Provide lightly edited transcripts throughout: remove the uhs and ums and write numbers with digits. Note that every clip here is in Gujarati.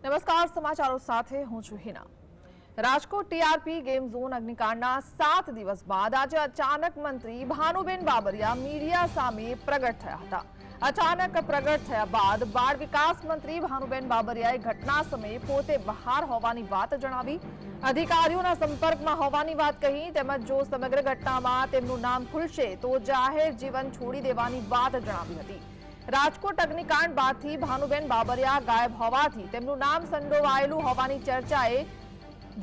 નમસ્કાર, સમાચારો સાથે હું છું Hina. Rajkot TRP game zone અગ્નિકાંડના 7 દિવસ બાદ આજે અચાનક મંત્રી ભાનુબેન બાબરિયા મીડિયા સામે પ્રગટ થયા હતા। અચાનક પ્રગટ થયા બાદ બાળ વિકાસ મંત્રી ભાનુબેન બાબરિયાએ ઘટના સમયે પોતે બહાર હોવાની વાત જણાવી, અધિકારીઓના સંપર્કમાં હોવાની વાત કહી, તેમજ જો સમગ્ર ઘટનામાં તેમનું નામ ખુલશે તો જાહેર જીવન છોડી દેવાની વાત જણાવી હતી। રાજકોટ અગ્નિકાંડ બાદથી ભાનુબેન બાબરિયા ગાયબ હોવાથી તેમનું નામ સંડોવાયેલું હોવાની ચર્ચાએ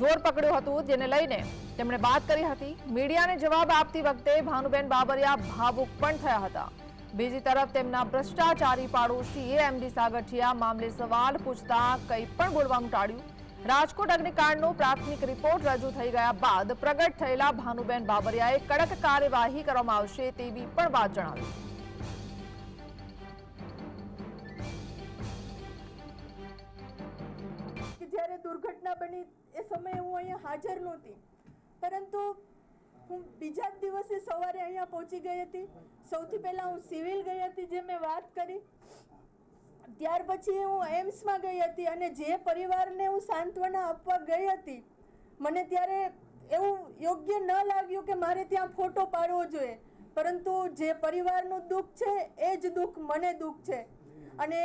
જોર પકડ્યું હતું, જેને લઈને તેમણે વાત કરી હતી। મીડિયાને જવાબ આપતી વખતે ભાનુબેન બાબરિયા ભાવુક પણ થયા હતા। બીજી તરફ તેમના ભ્રષ્ટાચારી પાડોશીએ એમડી સાગઠિયા મામલે સવાલ પૂછતા કંઈ પણ બોલવાનું ટાળ્યું। રાજકોટ અગ્નિકાંડનો પ્રાથમિક રિપોર્ટ રજૂ થઈ ગયા બાદ પ્રગટ થયેલા ભાનુબેન બાબરિયાએ કડક કાર્યવાહી કરવામાં આવશે તેવી પણ વાત જણાવી। જ્યારે દુર્ઘટના બની એ સમયે હું અહીંયા હાજર નહોતી, પરંતુ હું બીજા જ દિવસે સવારે અહીંયા પહોંચી ગઈ હતી। સૌથી પહેલા હું સિવિલ ગઈ હતી, જે મેં વાત કરી। ત્યાર પછી હું એમ્સમાં ગઈ હતી અને જે પરિવારને હું સાંત્વના આપવા ગઈ હતી, મને ત્યારે એવું યોગ્ય ન લાગ્યું કે મારે ત્યાં ફોટો પાડવો જોઈએ, પરંતુ જે પરિવારનું દુઃખ છે એ જ દુઃખ મને દુઃખ છે। અને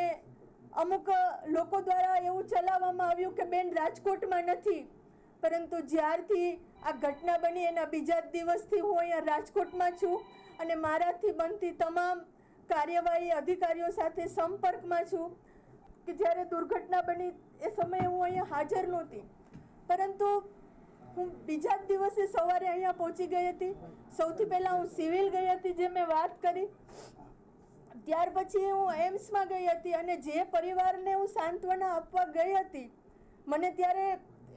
અમુક લોકો દ્વારા એવું ચલાવવામાં આવ્યું કે બેન રાજકોટમાં નથી, પરંતુ જ્યારથી આ ઘટના બની એના બીજા દિવસથી હું અહીંયા રાજકોટમાં છું અને મારાથી બનતી તમામ કાર્યવાહી અધિકારીઓ સાથે સંપર્કમાં છું। કે જ્યારે દુર્ઘટના બની એ સમયે હું અહીંયા હાજર નહોતી, પરંતુ હું બીજા જ દિવસે સવારે અહીંયા પહોંચી ગઈ હતી। સૌથી પહેલા હું સિવિલ ગઈ હતી, જે મેં વાત કરી। ત્યાર પછી હું એમ્સમાં ગઈ હતી અને જે પરિવારને હું સાંત્વના આપવા ગઈ હતી, મને ત્યારે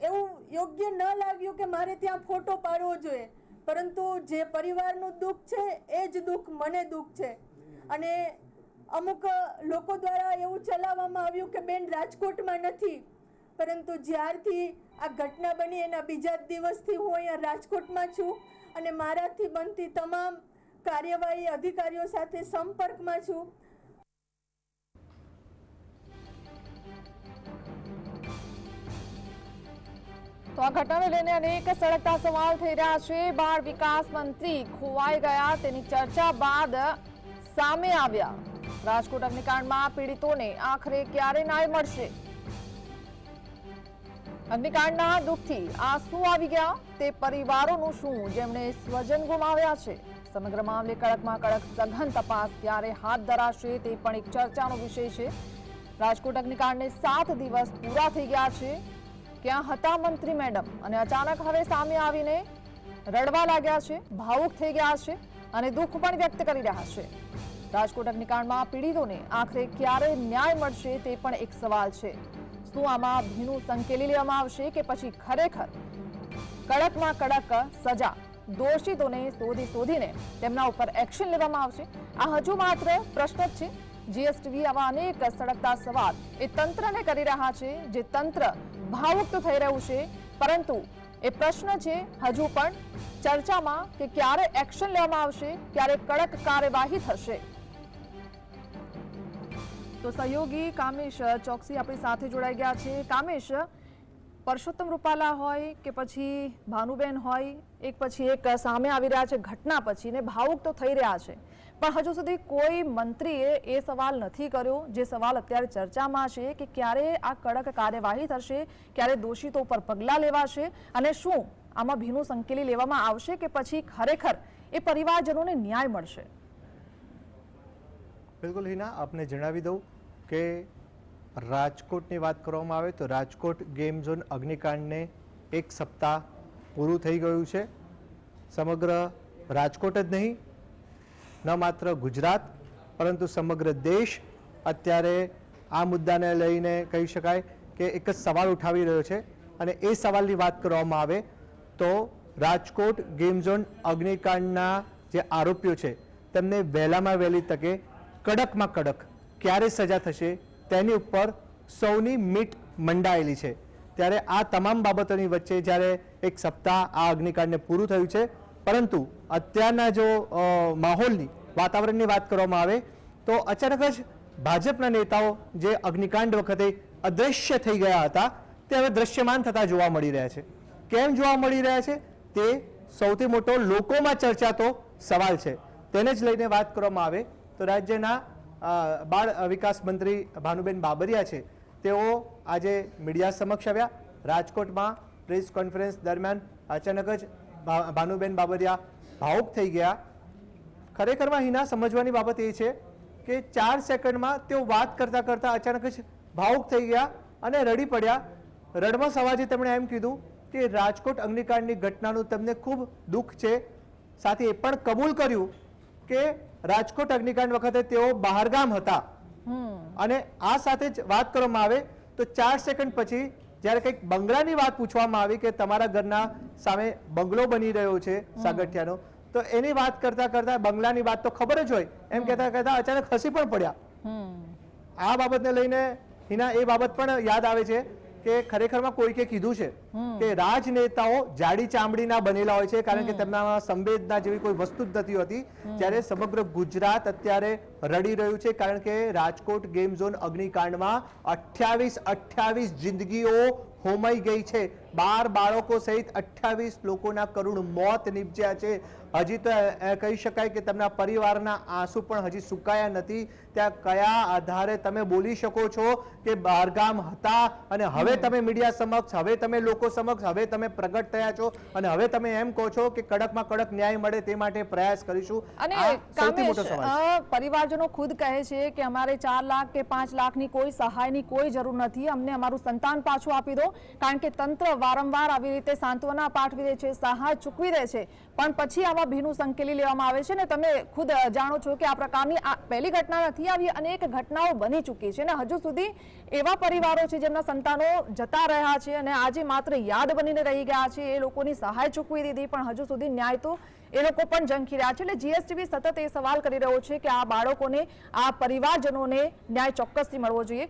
એવું યોગ્ય ન લાગ્યું કે મારે ત્યાં ફોટો પાડવો જોઈએ, પરંતુ જે પરિવારનું દુઃખ છે એ જ દુઃખ મને દુઃખ છે। અને અમુક લોકો દ્વારા એવું ચલાવવામાં આવ્યું કે બેન રાજકોટમાં નથી, પરંતુ જ્યારથી આ ઘટના બની એના બીજા જ દિવસથી હું અહીંયા રાજકોટમાં છું અને મારાથી બનતી તમામ કાર્યવાહી અધિકારીઓ સાથે સંપર્કમાં છું। તો આ ઘટનાને લઈને અનેક સળગતા સવાલ થઈ રહ્યા છે। બાળ વિકાસ મંત્રી ખોવાઈ ગયા તેની ચર્ચા બાદ સામે આવ્યા। રાજકોટ અગ્નિકાંડમાં પીડિતોને આખરે ક્યારે ન્યાય મળશે? અગ્નિકાંડના દુઃખથી આંસુ આવી ગયા તે પરિવારોનું શું જેમણે સ્વજન ગુમાવ્યા છે? સમગ્ર મામલે કડકમાં કડક સઘન તપાસ ક્યારે હાથ ધરાશે તે પણ એક ચર્ચાનો વિષય છે। રાજકોટ અગ્નિકાંડને 7 દિવસ પૂરા થઈ ગયા છે। ક્યાં હતા મંત્રી મેડમ? અને અચાનક હવે સામે આવીને રડવા લાગ્યા છે, ભાવુક થઈ ગયા છે અને દુઃખ પણ વ્યક્ત કરી રહ્યા છે। રાજકોટ અગ્નિકાંડમાં પીડિતોને આખરે ક્યારે ન્યાય મળશે તે પણ એક સવાલ છે। શું આમાં ભીનું સંકેલી લેવામાં આવશે કે પછી ખરેખર કડકમાં કડક સજા દોષિતોને શોધીને તેમના ઉપર એક્શન લેવામાં આવશે? આ હજુ માત્ર પ્રશ્ન જ છે। જીએસટીવી આવા અનેક સળગતા સવાલ એ તંત્રને કરી રહ્યા છે, જે તંત્ર ભાવુક તો થઈ રહ્યું છે, પરંતુ એ પ્રશ્ન છે હજુ પણ ચર્ચામાં કે ક્યારે એક્શન લેવામાં આવશે, ક્યારે કડક કાર્યવાહી થશે। તો સહયોગી કામેશ ચોકસી આપણી સાથે જોડાઈ ગયા છે। કામેશ, પરસોત્તમ રૂપાલા હોય કે પછી ભાનુબેન હોય, એક પછી એક સામે આવી રહ્યા છે ઘટના પછી, ને ભાવુક તો થઈ રહ્યા છે, પણ હજુ સુધી કોઈ મંત્રીએ એ સવાલ નથી કર્યો જે સવાલ અત્યારે ચર્ચામાં છે કે ક્યારે આ કડક કાર્યવાહી થશે, ક્યારે દોષિતો પર પગલાં લેવાશે અને શું આમાં ભીનું સંકેલી લેવામાં આવશે કે પછી ખરેખર એ પરિવારજનોને ન્યાય મળશે? બિલકુલ હિના, આપને જણાવી દઉં કે રાજકોટની વાત કરવામાં આવે તો રાજકોટ ગેમ ઝોન અગ્નિકાંડને 1 સપ્તાહ પૂરું થઈ ગયું છે। સમગ્ર રાજકોટ જ નહીં, ન માત્ર ગુજરાત પરંતુ સમગ્ર દેશ અત્યારે આ મુદ્દાને લઈને કહી શકાય કે એક જ સવાલ ઉઠાવી રહ્યો છે। અને એ સવાલની વાત કરવામાં આવે તો રાજકોટ ગેમ ઝોન અગ્નિકાંડના જે આરોપીઓ છે તેમને વહેલામાં વહેલી તકે કડકમાં કડક ક્યારે સજા થશે તેની ઉપર સૌની મીટ મંડાયેલી છે। ત્યારે આ તમામ બાબતોની વચ્ચે જ્યારે 1 સપ્તાહ આ અગ્નિકાંડને પૂરું થયું છે, પરંતુ અત્યારના જો માહોલની વાતાવરણની વાત કરવામાં આવે તો અચાનક જ ભાજપના નેતાઓ જે અગ્નિકાંડ વખતે અદ્રશ્ય થઈ ગયા હતા તે હવે દ્રશ્યમાન થતા જોવા મળી રહ્યા છે. કેમ જોવા મળી રહ્યા છે તે સૌથી મોટો લોકોમાં ચર્ચાતો સવાલ છે. તેને જ લઈને વાત કરવામાં આવે તો રાજ્યના બાળ વિકાસ મંત્રી ભાનુબેન બાબરિયા છે, તેઓ આજે મીડિયા સમક્ષ આવ્યા. રાજકોટમાં પ્રેસ કોન્ફરન્સ દરમિયાન અચાનક જ ભાનુબેન બાબરિયા ભાવુક થઈ ગયા. ખરેખરમાં હિના સમજવાની બાબત એ છે કે 4 સેકન્ડમાં તેઓ વાત કરતા કરતા અચાનક જ ભાવુક થઈ ગયા અને રડી પડ્યા. રડમસ અવાજે તેમણે એમ કીધું કે રાજકોટ અગ્નિકાંડની ઘટનાનું તેમને ખૂબ દુઃખ છે. સાથે એ પણ કબૂલ કર્યું કે રાજકોટ અગ્નિકાંડ વખતે તેઓ બહારગામ હતા. અને આ સાથે જ વાત કરવામાં આવે તો 4 સેકન્ડ પછી જ્યારે કંઈક બંગલાની વાત પૂછવામાં આવી કે તમારા ઘરના સામે બંગલો બની રહ્યો છે સાગઠિયાનો, તો એની વાત કરતા કરતા બંગલાની વાત તો ખબર જ હોય એમ કહેતા કહેતા અચાનક હસી પણ પડ્યા. આ બાબતને લઈને હિના એ બાબત પણ યાદ આવે છે કે ખરેખરમાં કોઈકે કીધું છે કે રાજનેતાઓ જાડી ચામડીના બનેલા હોય છે, કારણ કે તેમનામાં સંવેદના જેવી કોઈ વસ્તુ જ નથી હોતી. જ્યારે સમગ્ર ગુજરાત અત્યારે રડી રહ્યું છે કારણ કે રાજકોટ ગેમ ઝોન અગ્નિકાંડમાં 28 જિંદગીઓ હોમાઈ ગઈ છે. 12 બાળકો સહિત 28 લોકોના કરુણ મોત નીપજ્યા છે. હજી તો કહી શકાય કે તેમના પરિવારના આંસુ પણ હજી સુકાયા નથી. ત્યાં કયા આધારે તમે બોલી શકો છો કે બહારગામ હતા અને હવે તમે મીડિયા સમક્ષ, હવે તમે લોકો સમક્ષ, હવે તમે પ્રગટ થયા છો અને હવે તમે એમ કહો છો કે કડકમાં કડક ન્યાય મળે તે માટે પ્રયાસ કરીશું. અને આ સૌથી મોટો સવાલ છે. પરિવારજનો ખુદ કહે છે કે અમારે 4 લાખ કે 5 લાખની કોઈ સહાયની કોઈ જરૂર નથી, અમને અમારું સંતાન પાછું આપી દો. કારણ કે તંત્ર વારંવાર આવી રીતે સાંત્વના પાઠવી દે છે, સહાય ચૂકવી દે છે, પણ પછી આવા ભીનું સંકેલી લેવામાં આવે છે. ને તમે ખુદ જાણો છો કે આ પ્રકારની પહેલી ઘટના નથી, આવી અનેક ઘટનાઓ બની ચૂકી છે અને હજુ સુધી એવા પરિવારો છે જેમના સંતાનો જતા રહ્યા છે અને આજે માત્ર યાદ બનીને રહી ગયા છે. એ લોકોની સહાય ચૂકવી દીધી પણ હજુ સુધી ન્યાય તો એ લોકો પણ ઝંખી રહ્યા છે. એટલે જીએસટીવી સતત એ સવાલ કરી રહ્યો છે કે આ બાળકોને, આ પરિવારજનોને ન્યાય ચોક્કસથી મળવો જોઈએ.